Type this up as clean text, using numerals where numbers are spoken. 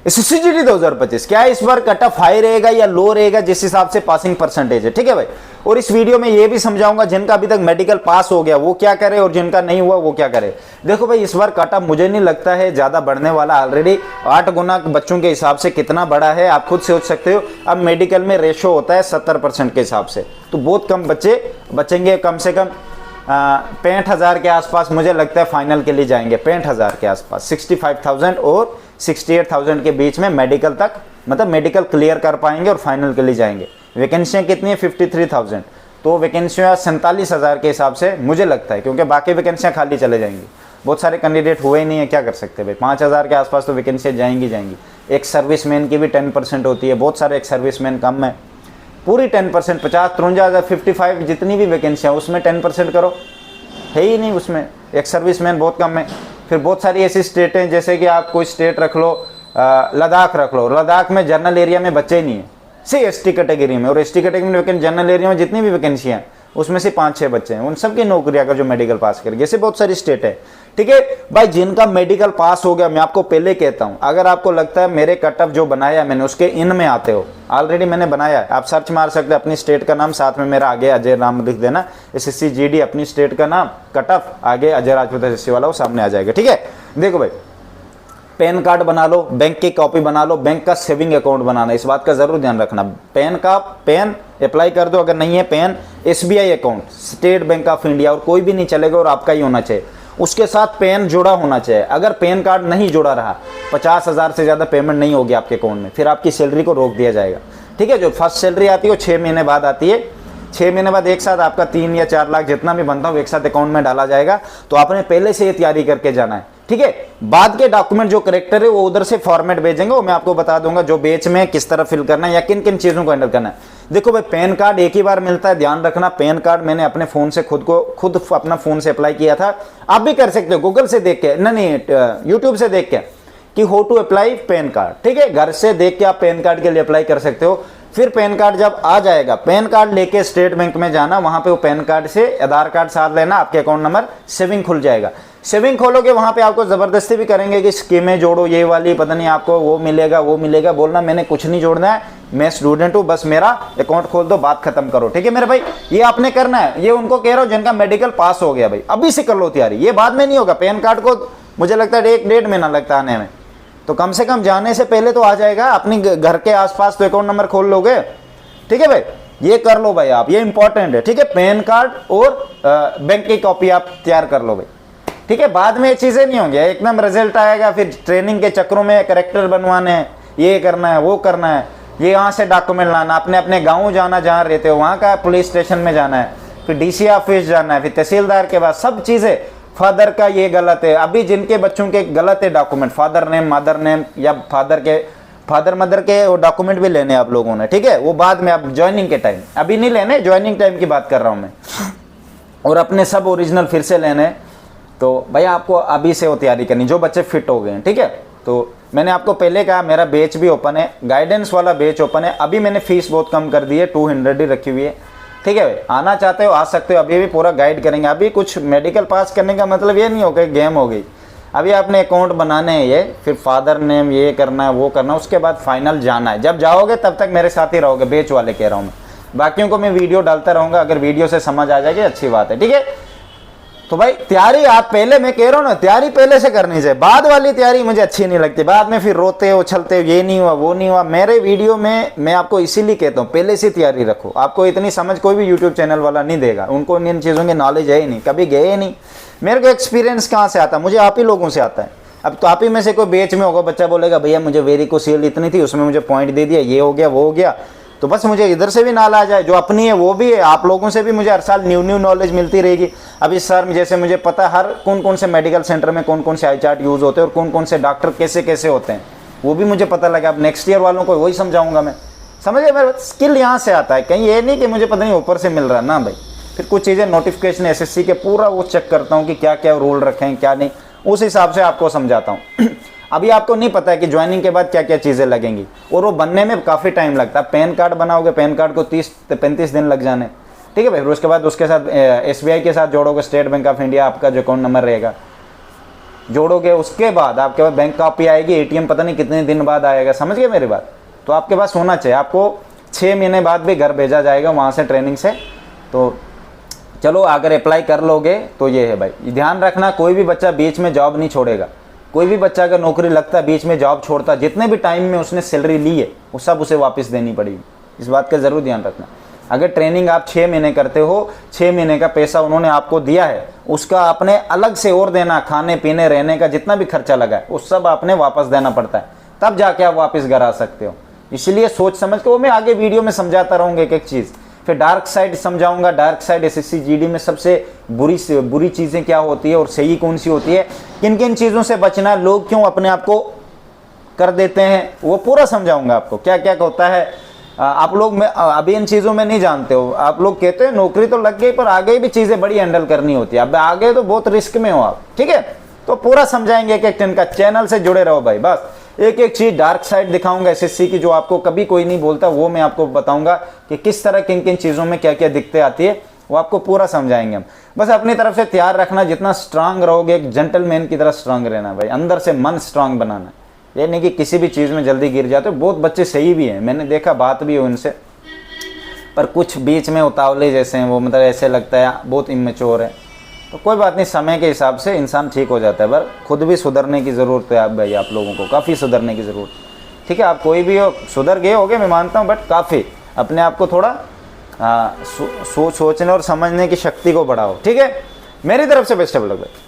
SSCGD 2025 क्या इस बार cut off high रहेगा या लो रहेगा, जिस हिसाब से पासिंग परसेंटेज है, ठीक है भाई। और इस वीडियो में ये भी समझाऊंगा जिनका अभी तक मेडिकल पास हो गया वो क्या करे और जिनका नहीं हुआ वो क्या करे। देखो भाई इस बार कट ऑफ मुझे नहीं लगता है ज्यादा बढ़ने वाला, ऑलरेडी 8 गुना बच्चोों के हिसाब से कितना बड़ा है आप खुद सोच सकते हो। अब मेडिकल में रेशो होता है 70% के हिसाब से, तो बहुत कम बच्चे बचेंगे, कम से कम 65,000 के आसपास मुझे लगता है फाइनल के लिए जाएंगे, 65,000 के आसपास, 65,000 और 68,000 के बीच में मेडिकल तक, मतलब मेडिकल क्लियर कर पाएंगे और फाइनल के लिए जाएंगे। वैकेंसियाँ कितनी है 53,000, तो वैकेंसियाँ 47,000 के हिसाब से मुझे लगता है, क्योंकि बाकी वैकेंसियाँ खाली चले जाएंगी, बहुत सारे कैंडिडेट हुए ही नहीं है, क्या कर सकते भाई। 5,000 के आसपास तो वैकेंसियाँ जाएंगी। एक सर्विसमैन की भी 10% होती है, बहुत सारे एक सर्विसमैन कम है, पूरी 10%, 50, 53,000, 55 जितनी भी वैकेंसियाँ उसमें 10% करो, है ही नहीं उसमें, एक सर्विसमैन बहुत कम है। फिर बहुत सारी ऐसी स्टेट हैं, जैसे कि आप कोई स्टेट रख लो, लद्दाख रख लो, लद्दाख में जनरल एरिया में बच्चे ही नहीं है, सिर्फ एसटी कैटेगरी में, और एसटी कैटेगरी में वैकेंसी जनरल एरिया में जितनी भी वैकेंसियाँ हैं उसमें से 5-6 बच्चे हैं, उन सबकी नौकरी अगर जो मेडिकल पास करेंगे, ऐसे बहुत सारी स्टेट है, ठीक है भाई। जिनका मेडिकल पास हो गया, मैं आपको पहले कहता हूं, अगर आपको लगता है मेरे कट ऑफ जो बनाया मैंने उसके इन में आते हो, ऑलरेडी मैंने बनाया है, आप सर्च मार सकते हैं अपनी स्टेट का नाम, साथ में मेरा आगे अजय नाम लिख देना, SSCGD अपनी स्टेट का नाम, कट ऑफ आगे अजय राजपूत SSC वाला वो सामने आ जाएगा, ठीक है। देखो भाई पैन कार्ड बना लो, बैंक की कॉपी बना लो, बैंक का सेविंग अकाउंट बनाना, इस बात का जरूर ध्यान रखना। पेन अप्लाई कर दो, अगर नहीं है पेन SBI account, State Bank of India, और कोई भी नहीं चलेगा और आपका ही होना चाहिए, उसके साथ पेन जुड़ा होना चाहिए। अगर पेन कार्ड नहीं जुड़ा रहा, 50,000 से ज्यादा पेमेंट नहीं होगी आपके अकाउंट में, फिर आपकी सैलरी को रोक दिया जाएगा, ठीक है। जो फर्स्ट सैलरी आती है वो 6 महीने बाद आती है, 6 महीने बाद एक साथ आपका 3 या 4 लाख जितना भी बनता हो एक साथ अकाउंट में डाला जाएगा, तो आपने पहले से ये तैयारी करके जाना है, ठीक है। बाद के डॉक्यूमेंट जो करेक्टर है वो उधर से फॉर्मेट भेजेंगे, वो मैं आपको बता दूंगा जो बेच में किस तरह फिल करना है या किन किन चीजों को हैंडल करना है। देखो भाई पैन कार्ड एक ही बार मिलता है, ध्यान रखना। पैन कार्ड मैंने अपने फोन से खुद अपना फोन से अप्लाई किया था, आप भी कर सकते हो गूगल से देख के, नहीं यूट्यूब से देख के कि how to apply PAN card, ठीक है। घर से देख के आप पैन कार्ड के लिए अप्लाई कर सकते हो। फिर पैन कार्ड जब आ जाएगा, पैन कार्ड लेके स्टेट बैंक में जाना, वहां पे वो पैन कार्ड से आधार कार्ड साथ लेना, आपके अकाउंट नंबर, सेविंग खुल जाएगा। सेविंग खोलोगे वहां पे आपको जबरदस्ती भी करेंगे कि स्कीमें जोड़ो, ये वाली पता नहीं आपको वो मिलेगा, बोलना मैंने कुछ नहीं जोड़ना है, मैं स्टूडेंट हूं, बस मेरा अकाउंट खोल दो, बात खत्म करो, ठीक है मेरे भाई। ये आपने करना है, ये उनको कह रहा हूं जिनका मेडिकल पास हो गया भाई, अभी से कर लो तैयारी, ये बाद में नहीं होगा। पैन कार्ड को मुझे लगता है 1-1.5 महीना लगता है आने में, तो कम से कम जाने से पहले तो आ जाएगा। अपनी घर के आसपास तो अकाउंट नंबर खोल लोगे, ठीक है भाई, ये कर लो भाई आप, ये इंपॉर्टेंट है, ठीक है। पैन कार्ड और बैंक की कॉपी आप तैयार कर लो भाई, ठीक है। बाद में ये चीजें नहीं होंगी, एकदम रिजल्ट आएगा, फिर ट्रेनिंग के चक्रों में करेक्टर बनवाने हैं, ये करना है, वो करना है, ये यहाँ से डॉक्यूमेंट लाना, अपने गाँव जाना जहाँ रहते हो वहाँ का पुलिस स्टेशन में जाना है, फिर DC ऑफिस जाना है, फिर तहसीलदार के पास, सब चीजें। फादर का ये गलत है, अभी जिनके बच्चों के गलत है document, father name, mother name, या फादर मदर के वो डॉक्यूमेंट भी लेने आप लोगों ने, ठीक है। वो बाद में आप ज्वाइनिंग के टाइम, अभी नहीं लेने, ज्वाइनिंग टाइम की बात कर रहा हूं मैं। और अपने सब ओरिजिनल फिर से लेने, तो भाई आपको अभी से वो तैयारी करनी, जो बच्चे फिट हो गए हैं, ठीक है। तो मैंने आपको पहले कहा मेरा बैच भी ओपन है, गाइडेंस वाला बैच ओपन है। अभी मैंने फीस बहुत कम कर दी है, 200 ही रखी हुई है, ठीक है भाई। आना चाहते हो आ सकते हो, अभी भी पूरा गाइड करेंगे। अभी कुछ मेडिकल पास करने का मतलब ये नहीं हो गया गेम हो गई, अभी आपने अकाउंट बनाने हैं, ये फिर फादर नेम, ये करना है, वो करना है, उसके बाद फाइनल जाना है। जब जाओगे तब तक मेरे साथ ही रहोगे, बैच वाले कह रहा हूँ मैं, बाकियों को मैं वीडियो डालता रहूंगा, अगर वीडियो से समझ आ जाएगी अच्छी बात है, ठीक है। तो भाई तैयारी आप पहले, मैं कह रहा हूँ ना, तैयारी पहले से करनी चाहिए, बाद वाली तैयारी मुझे अच्छी नहीं लगती, बाद में फिर रोते हो, उछलते हो, ये नहीं हुआ, वो नहीं हुआ। मेरे वीडियो में मैं आपको इसीलिए कहता हूँ पहले से तैयारी रखो, आपको इतनी समझ कोई भी यूट्यूब चैनल वाला नहीं देगा, उनको इन चीज़ों की नॉलेज है ही नहीं, कभी गए ही नहीं। मेरे को एक्सपीरियंस कहाँ से आता है, मुझे आप ही लोगों से आता है। अब तो आप ही में से कोई बेच में होगा, बच्चा बोलेगा भैया मुझे वेरिकोसील इतनी थी, उसमें मुझे पॉइंट दे दिया, ये हो गया, वो हो गया, तो बस मुझे इधर से भी नाल आ जाए, जो अपनी है वो भी है। आप लोगों से भी मुझे हर साल न्यू नॉलेज मिलती रहेगी। अभी सर जैसे मुझे पता हर कौन से मेडिकल सेंटर में कौन से आई चार्ट यूज़ होते हैं और कौन से डॉक्टर कैसे होते हैं, वो भी मुझे पता लगा। अब नेक्स्ट ईयर वालों को वही समझाऊंगा मैं, समझिए मेरा स्किल यहाँ से आता है, कहीं ये नहीं कि मुझे पता नहीं ऊपर से मिल रहा है ना भाई। फिर कुछ चीज़ें नोटिफिकेशन SSC के पूरा वो चेक करता हूँ कि क्या क्या रूल रखे हैं, क्या नहीं, उस हिसाब से आपको समझाता हूँ। अभी आपको नहीं पता है कि ज्वाइनिंग के बाद क्या क्या चीज़ें लगेंगी, और वो बनने में काफ़ी टाइम लगता है। पैन कार्ड बनाओगे, पैन कार्ड को 30-35 दिन लग जाने, ठीक है भाई। फिर उसके बाद उसके साथ SBI के साथ जोड़ोगे, स्टेट बैंक ऑफ इंडिया, आपका जो अकाउंट नंबर रहेगा, जोड़ोगे, उसके बाद आपके पास बैंक कॉपी आएगी, एटीएम पता नहीं कितने दिन बाद आएगा, समझ गए मेरी बात। तो आपके पास होना चाहिए, आपको 6 महीने बाद भी घर भेजा जाएगा वहाँ से ट्रेनिंग से। तो चलो अगर अप्लाई कर लोगे तो ये है भाई, ध्यान रखना कोई भी बच्चा बीच में जॉब नहीं छोड़ेगा। कोई भी बच्चा अगर नौकरी लगता है बीच में जॉब छोड़ता, जितने भी टाइम में उसने सैलरी ली है वो सब उसे वापस देनी पड़ेगी, इस बात का ज़रूर ध्यान रखना। अगर ट्रेनिंग आप 6 महीने करते हो, 6 महीने का पैसा उन्होंने आपको दिया है, उसका आपने अलग से और देना, खाने पीने रहने का जितना भी खर्चा लगा है वो सब आपने वापस देना पड़ता है, तब जाके आप वापस घर आ सकते हो। इसलिए सोच समझ के, वो मैं आगे वीडियो में समझाता रहूँगा एक एक चीज़। फिर डार्क साइड समझाऊंगा, डार्क साइड एसएससी जीडी में सबसे बुरी चीज़ें क्या होती है और सही कौन सी होती है, किन किन चीज़ों से बचना, लोग क्यों अपने आप को कर देते हैं, वो पूरा समझाऊंगा आपको क्या क्या होता है। आप लोग में अभी इन चीज़ों में नहीं जानते हो, आप लोग कहते हैं नौकरी तो लग गई पर आगे भी चीज़ें बड़ी हैंडल करनी होती है, अब आगे तो बहुत रिस्क में हो आप, ठीक है। तो पूरा समझाएंगे एक एक दिन का, चैनल से जुड़े रहो भाई। बस एक एक चीज़ डार्क साइड दिखाऊंगा एसएससी की, जो आपको कभी कोई नहीं बोलता, वो मैं आपको बताऊंगा कि किस तरह किन किन चीज़ों में क्या क्या दिक्कतें आती है, वो आपको पूरा समझाएंगे हम। बस अपनी तरफ से तैयार रखना, जितना स्ट्रांग रहोगे, एक जेंटलमैन की तरह स्ट्रांग रहना भाई, अंदर से मन स्ट्रांग बनाना। ये नहीं कि किसी भी चीज़ में जल्दी गिर जाते हो, बहुत बच्चे सही भी हैं, मैंने देखा, बात भी हो उनसे, पर कुछ बीच में उतावले जैसे हैं, वो मतलब ऐसे लगता है बहुत इमेच्योर है। तो कोई बात नहीं, समय के हिसाब से इंसान ठीक हो जाता है, पर खुद भी सुधरने की ज़रूरत है आप भाई, आप लोगों को काफ़ी सुधरने की ज़रूरत, ठीक है। आप कोई भी हो, सुधर गए होगे मैं मानता हूँ, बट काफ़ी अपने आप को थोड़ा सोचने और समझने की शक्ति को बढ़ाओ, ठीक है। मेरी तरफ से बेस्ट ऑफ लक भाई।